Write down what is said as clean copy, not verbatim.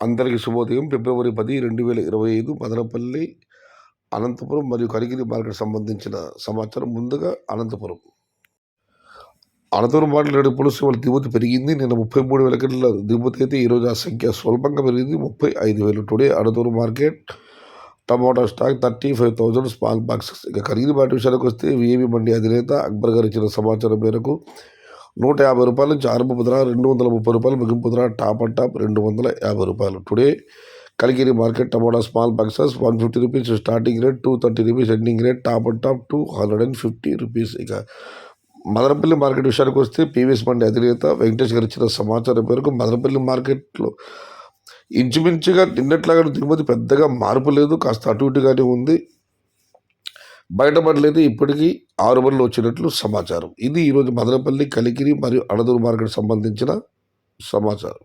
అందరికీ శుభోదయం. ఫిబ్రవరి 10, 2025 మదనపల్లి, అనంతపురం మరియు కనిగిరి మార్కెట్ సంబంధించిన సమాచారం. ముందుగా అనంతపురం మార్కెట్ నేడు పులుసు వాళ్ళ దిగుమతి పెరిగింది. నిన్న 33,000 కిలోల దిగుమతి అయితే ఈరోజు ఆ సంఖ్య స్వల్పంగా పెరిగింది, 35,000. టుడే అనంతపురం మార్కెట్ టమాటా స్టాక్ 35,000 స్మాల్ బాక్సెస్. ఇక కనిగిరి మార్కెట్ విషయానికి వస్తే విఏబి మండి అధినేత అక్బర్ గారు ఇచ్చిన సమాచారం మేరకు 150 రూపాయల నుంచి ఆరంభపు ధర 230 రూపాయలు, ముగింపు ధర టాప్ అండ్ టాప్ 250 రూపాయలు. Today Kaligiri market tomato small boxes 150 rupees starting rate, 230 rupees ending rate, top and top 250 rupees. ఇక మదనపల్లి మార్కెట్ విషయానికి వస్తే పీవీఎస్ మండి అధినేత వెంకటేష్ గారు ఇచ్చిన సమాచారం మేరకు మదనపల్లి మార్కెట్లో ఇంచుమించుగా నిన్నట్లాగా దిగుమతి పెద్దగా మార్పు లేదు, కాస్త అటు ఇటుగానే ఉంది. బయట బండ్లైతే ఇప్పటికీ 6 బండ్లు వచ్చినట్లు సమాచారం. ఇది ఈరోజు మదనపల్లి, కలికిరి మరియు అనంతపురం మార్కెట్ సంబంధించిన సమాచారం.